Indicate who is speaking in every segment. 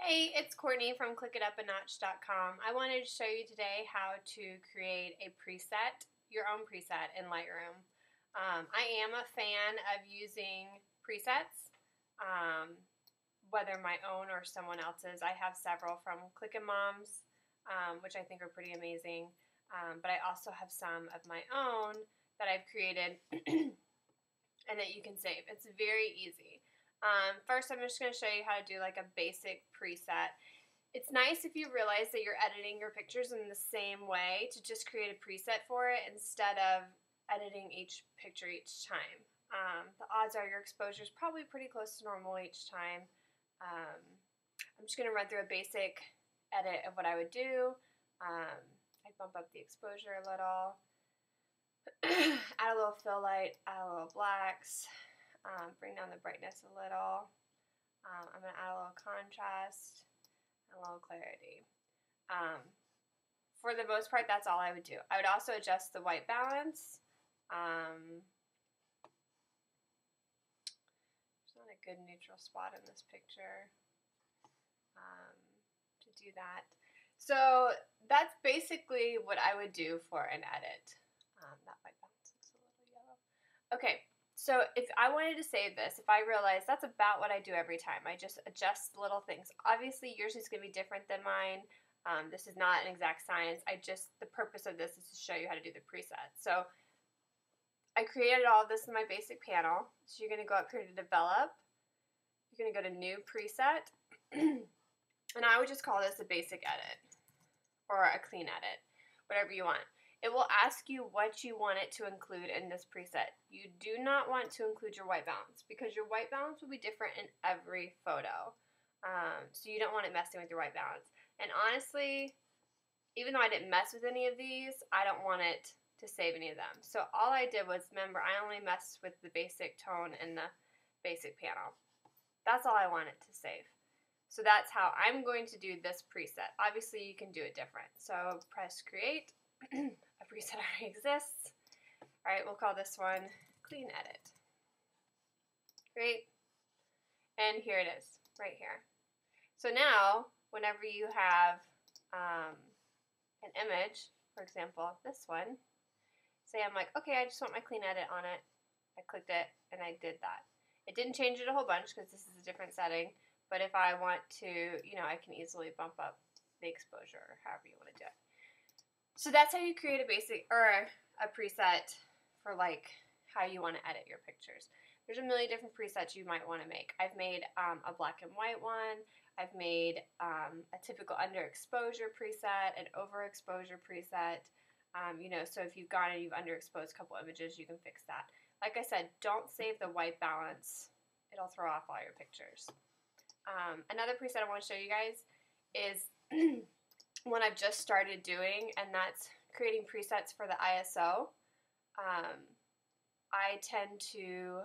Speaker 1: Hey, it's Courtney from ClickItUpANotch.com. I wanted to show you today how to create a preset, your own preset in Lightroom. I am a fan of using presets, whether my own or someone else's. I have several from Click-and-Mom's, which I think are pretty amazing, but I also have some of my own that I've created and that you can save. It's very easy. First, I'm just going to show you how to do like a basic preset. It's nice if you realize that you're editing your pictures in the same way to just create a preset for it instead of editing each picture each time. The odds are your exposure is probably pretty close to normal each time. I'm just going to run through a basic edit of what I would do. I'd bump up the exposure a little, add a little fill light, add a little blacks. Bring down the brightness a little. I'm going to add a little contrast and a little clarity. For the most part, that's all I would do. I would also adjust the white balance. There's not a good neutral spot in this picture to do that. So that's basically what I would do for an edit. That white balance looks a little yellow. Okay. So if I wanted to save this, if I realize that's about what I do every time, I just adjust little things. Obviously, yours is going to be different than mine. This is not an exact science. The purpose of this is to show you how to do the preset. So I created all of this in my basic panel. So you're going to go up here to Develop. You're going to go to New Preset. And I would just call this a basic edit or a clean edit, whatever you want. It will ask you what you want it to include in this preset. You do not want to include your white balance because your white balance will be different in every photo. So you don't want it messing with your white balance. And honestly, even though I didn't mess with any of these, I don't want it to save any of them. So all I did was, remember, I only messed with the basic tone and the basic panel. That's all I wanted to save. So that's how I'm going to do this preset. Obviously, you can do it different. So press Create. A preset already exists. Alright, we'll call this one Clean Edit. Great. And here it is, right here. So now, whenever you have an image, for example, this one, say I'm like, okay, I just want my clean edit on it. I clicked it, and I did that. It didn't change it a whole bunch because this is a different setting, but if I want to, I can easily bump up the exposure or however you want to do it. So that's how you create a basic or a preset for like how you want to edit your pictures. There's a million different presets you might want to make. I've made a black and white one. I've made a typical underexposure preset, an overexposure preset. So if you've gone and you've underexposed a couple images, you can fix that. Like I said, don't save the white balance. It'll throw off all your pictures. Another preset I want to show you guys is one I've just started doing, and that's creating presets for the ISO. I tend to,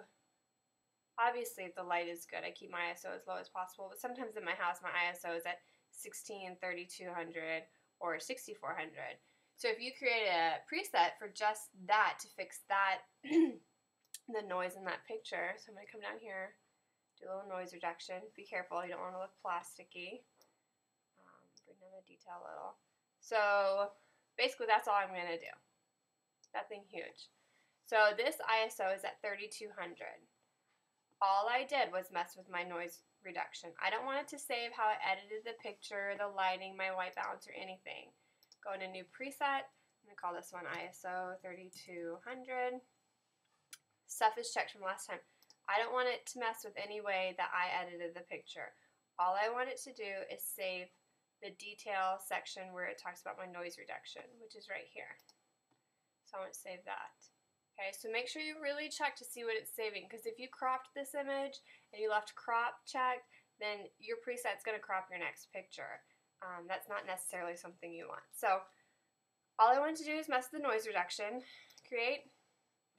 Speaker 1: obviously if the light is good, I keep my ISO as low as possible, but sometimes in my house my ISO is at 16, 3200, or 6400. So if you create a preset for just that to fix that, the noise in that picture, so I'm going to come down here, do a little noise reduction. Be careful, you don't want to look plasticky. Bring down the detail a little. So basically that's all I'm going to do. Nothing huge. So this ISO is at 3200. All I did was mess with my noise reduction. I don't want it to save how I edited the picture, the lighting, my white balance, or anything. Go into New Preset. I'm going to call this one ISO 3200. Stuff is checked from last time. I don't want it to mess with any way that I edited the picture. All I want it to do is save the detail section where it talks about my noise reduction, which is right here. So I want to save that. Okay, so make sure you really check to see what it's saving, because if you cropped this image and you left crop checked, then your preset's going to crop your next picture. That's not necessarily something you want. So all I want to do is mess with the noise reduction, create,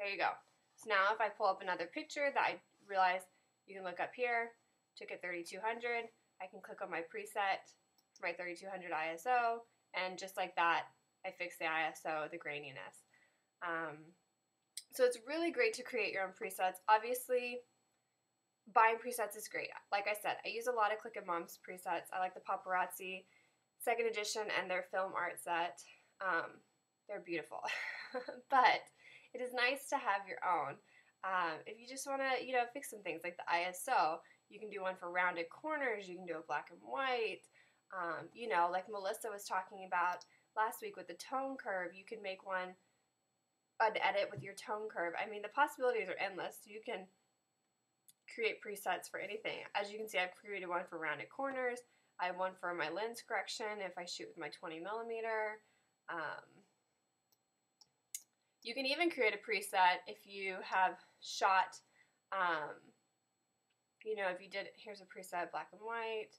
Speaker 1: there you go. So now if I pull up another picture that I realize you can look up here, took it 3200, I can click on my preset, my 3200 ISO, and just like that, I fix the ISO, the graininess. So it's really great to create your own presets. Obviously, buying presets is great. Like I said, I use a lot of Click-and-Mom's presets. I like the Paparazzi second edition and their film art set. They're beautiful. But it is nice to have your own. If you just want to, fix some things like the ISO, you can do one for rounded corners. You can do a black and white. Like Melissa was talking about last week with the tone curve, you can make an edit with your tone curve. I mean, the possibilities are endless. You can create presets for anything. As you can see, I've created one for rounded corners. I have one for my lens correction if I shoot with my 20mm. You can even create a preset if you have shot, if you did, here's a preset, black and white.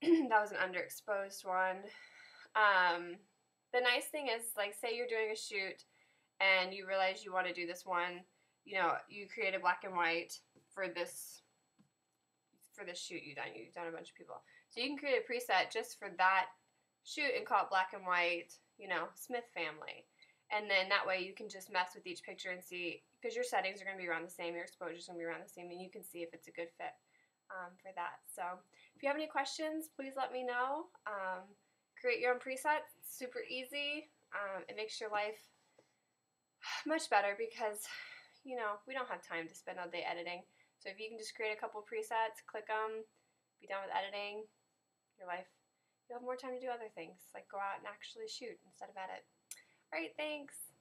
Speaker 1: That was an underexposed one. The nice thing is, like, say you're doing a shoot and you realize you want to do this one, you create a black and white for this shoot you've done a bunch of people. So you can create a preset just for that shoot and call it black and white, Smith family. And then that way you can just mess with each picture and see, because your settings are going to be around the same, your exposure is going to be around the same, and you can see if it's a good fit for that. So if you have any questions, please let me know. Create your own presets. It's super easy. It makes your life much better because, we don't have time to spend all day editing. So if you can just create a couple presets, click them, be done with editing, you'll have more time to do other things, like go out and actually shoot instead of edit. All right, thanks.